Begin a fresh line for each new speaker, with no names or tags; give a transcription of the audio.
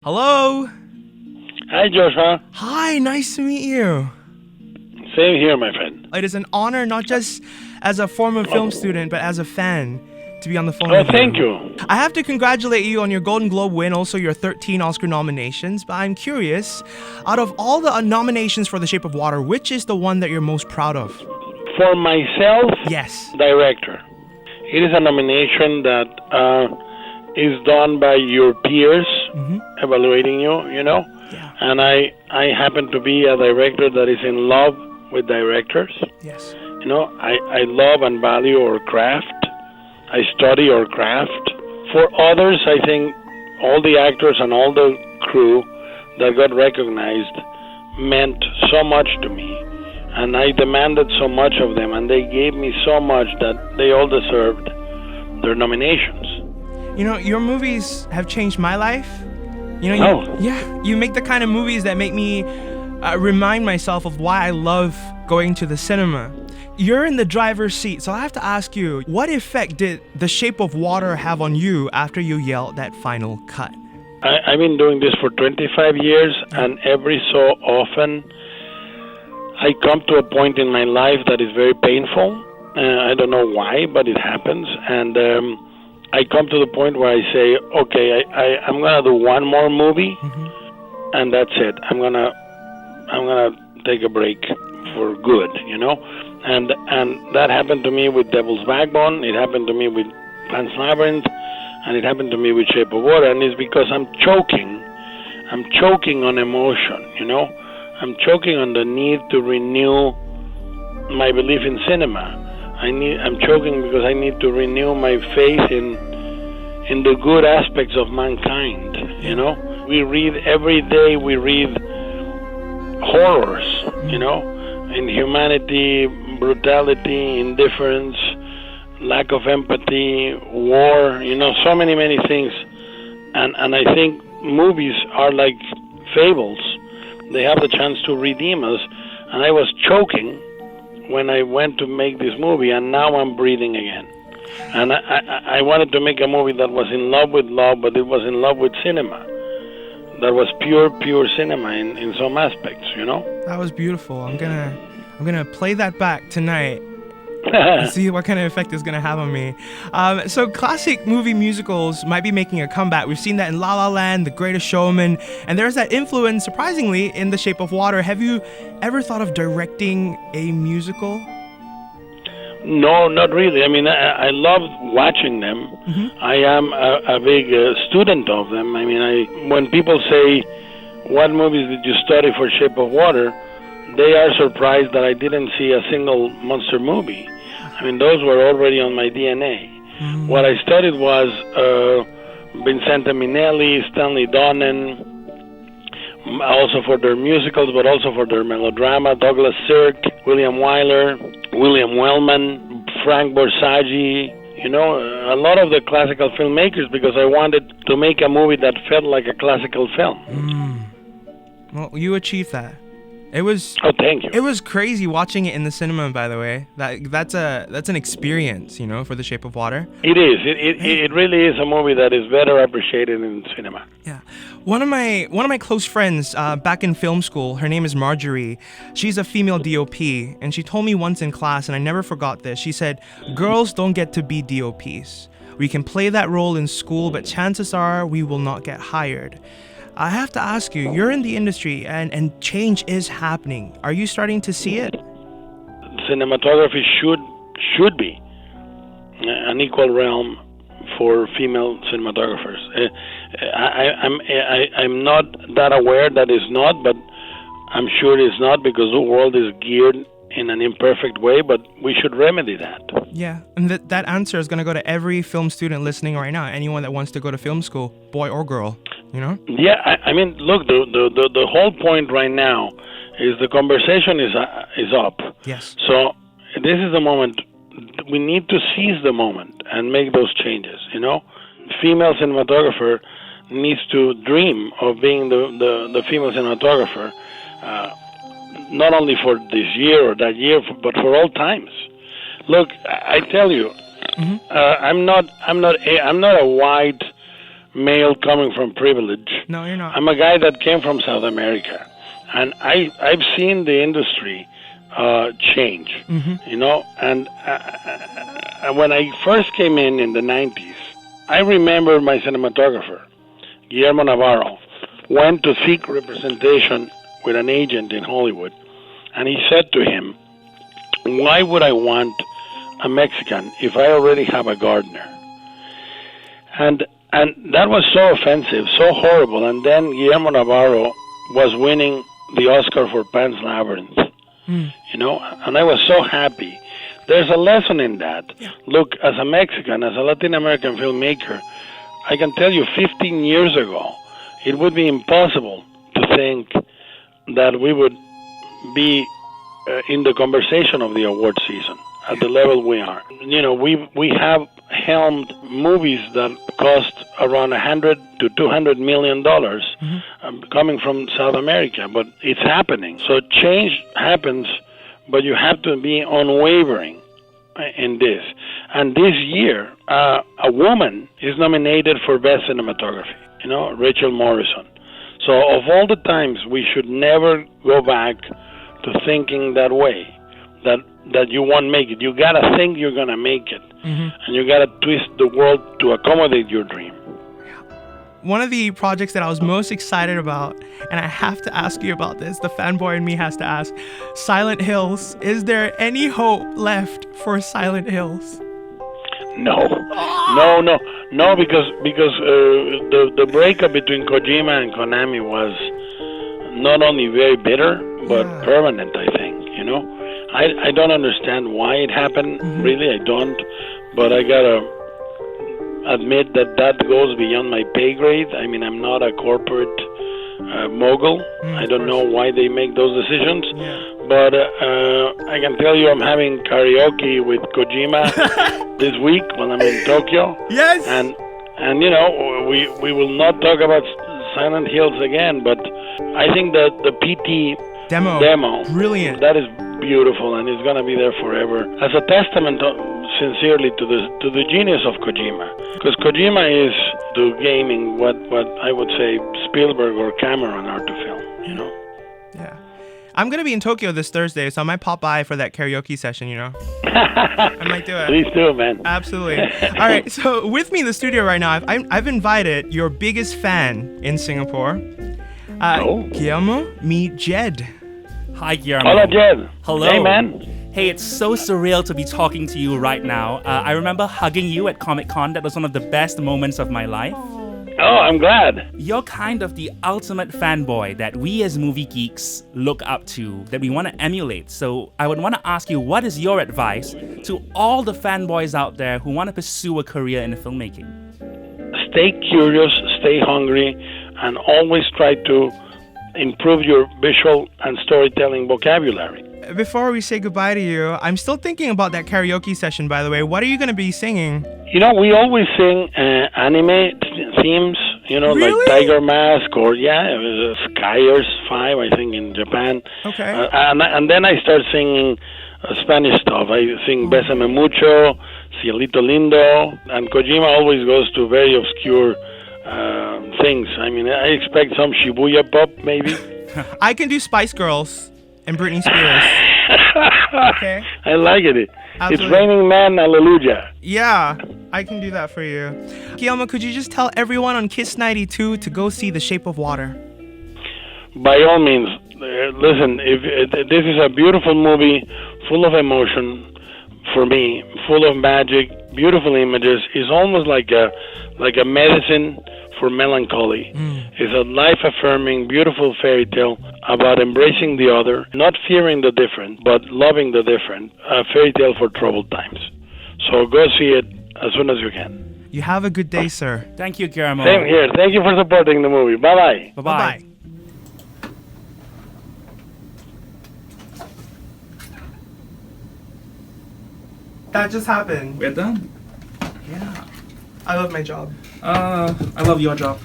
Hello.
Hi, Joshua.
Hi, nice to meet you.
Same here, my friend.
It is an honor, not just as a former film student, but as a fan, to be on the phone
Oh,
with you.
thank you.
I have to congratulate you on your Golden Globe win, also your 13 Oscar nominations, but I'm curious, out of all the nominations for The Shape of Water, which is the one that you're most proud of?
For myself,
Yes.
director. It is a nomination that is done by your peers evaluating you know?
Yeah.
And I happen to be a director that is in love with directors.
Yes.
You know, I love and value our craft. I study our craft. For others, I think all the actors and all the crew that got recognized meant so much to me. And I demanded so much of them, and they gave me so much that they all deserved their nominations.
You know, your movies have changed my life. You know, you make the kind of movies that make me remind myself of why I love going to the cinema. You're in the driver's seat, so I have to ask you, what effect did The Shape of Water have on you after you yelled that final cut?
I've been doing this for 25 years, and every so often I come to a point in my life that is very painful. I don't know why, but it happens. And I come to the point where I say, okay, I'm going to do one more movie, and that's it. I'm gonna take a break for good, you know? And that happened to me with Devil's Backbone, it happened to me with Pan's Labyrinth, and it happened to me with Shape of Water, and it's because I'm choking on emotion, you know? I'm choking on the need to renew my belief in cinema. I'm choking because I need to renew my faith in the good aspects of mankind, you know? We read every day, we read horrors, you know? Inhumanity, brutality, indifference, lack of empathy, war, you know, so many things. And I think movies are like fables. They have the chance to redeem us. And I was choking when I went to make this movie, and now I'm breathing again. And I wanted to make a movie that was in love with love, but it was in love with cinema. That was pure cinema in some aspects, you know?
That was beautiful. I'm gonna play that back tonight and see what kind of effect it's gonna have on me. So classic movie musicals might be making a comeback. We've seen that in La La Land, The Greatest Showman, and there's that influence, surprisingly, in The Shape of Water. Have you ever thought of directing a musical?
No, not really. I mean, I love watching them. I am a big student of them. I mean, when people say, what movies did you study for Shape of Water, they are surprised that I didn't see a single monster movie. I mean, those were already on my DNA. What I studied was Vincente Minnelli, Stanley Donen, also for their musicals, but also for their melodrama, Douglas Sirk, William Wyler, William Wellman, Frank Borsagi, you know, a lot of the classical filmmakers, because I wanted to make a movie that felt like a classical film.
Well, you achieved that. It was.
Oh, thank you.
It was crazy watching it in the cinema. By the way, that's an experience, you know, for The Shape of Water.
It is. It really is a movie that is better appreciated in cinema.
Yeah, one of my close friends back in film school. Her name is Marjorie. She's a female DOP, and she told me once in class, and I never forgot this. She said, "Girls don't get to be DOPs. We can play that role in school, but chances are we will not get hired." I have to ask you, you're in the industry and change is happening. Are you starting to see it?
Cinematography should be an equal realm for female cinematographers. I'm not that aware that it's not, but I'm sure it's not, because the world is geared in an imperfect way, but we should remedy that.
Yeah, and that answer is going to go to every film student listening right now, anyone that wants to go to film school, boy or girl, you know?
Yeah, I mean, look, the whole point right now is the conversation is up.
Yes.
So this is the moment. We need to seize the moment and make those changes, you know? Female cinematographer needs to dream of being the female cinematographer, not only for this year or that year, but for all times. Look, I tell you, I'm not a white male coming from privilege.
No, you're not.
I'm a guy that came from South America, and I've seen the industry change. You know, and when I first came in the 90s, I remember my cinematographer, Guillermo Navarro, went to seek representation with an agent in Hollywood, and he said to him, "Why would I want a Mexican if I already have a gardener?" And that was so offensive, so horrible. And then Guillermo Navarro was winning the Oscar for Pan's Labyrinth, you know, and I was so happy. There's a lesson in that.
Yeah.
Look, as a Mexican, as a Latin American filmmaker, I can tell you 15 years ago, it would be impossible to think that we would be in the conversation of the award season at the level we are. You know, we have helmed movies that cost around $100 to $200 million coming from South America, but it's happening. So change happens, but you have to be unwavering in this. And this year, a woman is nominated for Best Cinematography, you know, Rachel Morrison. So of all the times, we should never go back to thinking that way, that you won't make it. You gotta think you're gonna make it, and you gotta twist the world to accommodate your dream.
One of the projects that I was most excited about, and I have to ask you about this, the fanboy in me has to ask, Silent Hills. Is there any hope left for Silent Hills?
No, because the breakup between Kojima and Konami was not only very bitter, but permanent, I think, you know. I don't understand why it happened, really, I don't, but I gotta admit that goes beyond my pay grade. I mean, I'm not a corporate mogul. I don't know why they make those decisions, but I can tell you I'm having karaoke with Kojima this week when I'm in Tokyo.
Yes!
And you know, we will not talk about Silent Hills again, but I think that the PT demo,
brilliant.
That is beautiful, and it's gonna be there forever as a testament, sincerely, to the genius of Kojima. Because Kojima is to gaming what I would say Spielberg or Cameron are to film. You know.
Yeah. I'm gonna be in Tokyo this Thursday, so I might pop by for that karaoke session. You know. I might do it.
Please do, man.
Absolutely. All right. So with me in the studio right now, I've invited your biggest fan in Singapore, Guillermo. Meet Jed.
Hi, Guillermo.
Hello, Jed.
Hello.
Hey, man.
Hey, it's so surreal to be talking to you right now. I remember hugging you at Comic-Con. That was one of the best moments of my life.
Oh, I'm glad.
You're kind of the ultimate fanboy that we as movie geeks look up to, that we want to emulate. So I would want to ask you, what is your advice to all the fanboys out there who want to pursue a career in filmmaking?
Stay curious, stay hungry, and always try to improve your visual and storytelling vocabulary.
Before we say goodbye to you, I'm still thinking about that karaoke session, by the way. What are you going to be singing?
You know, we always sing anime themes, you know,
really?
like Tiger Mask or, Skyers 5, I think, in Japan.
Okay.
And then I start singing Spanish stuff. I sing Bésame Mucho, Cielito Lindo, and Kojima always goes to very obscure things. I mean, I expect some Shibuya pop, maybe.
I can do Spice Girls and Britney Spears. Okay.
I like it.
Absolutely.
It's Raining Man, Hallelujah.
Yeah, I can do that for you. Guillermo, could you just tell everyone on Kiss 92 to go see The Shape of Water?
By all means, listen, if this is a beautiful movie, full of emotion for me, full of magic, beautiful images. It's almost like a medicine for melancholy. It's a life-affirming, beautiful fairy tale about embracing the other, not fearing the different, but loving the different. A fairy tale for troubled times. So go see it as soon as you can.
You have a good day, sir.
Thank you, Guillermo.
Same here. Thank you for supporting the movie. Bye-bye.
Bye-bye.
Bye-bye. That just happened.
We're done.
Yeah. I love my job.
I love your job.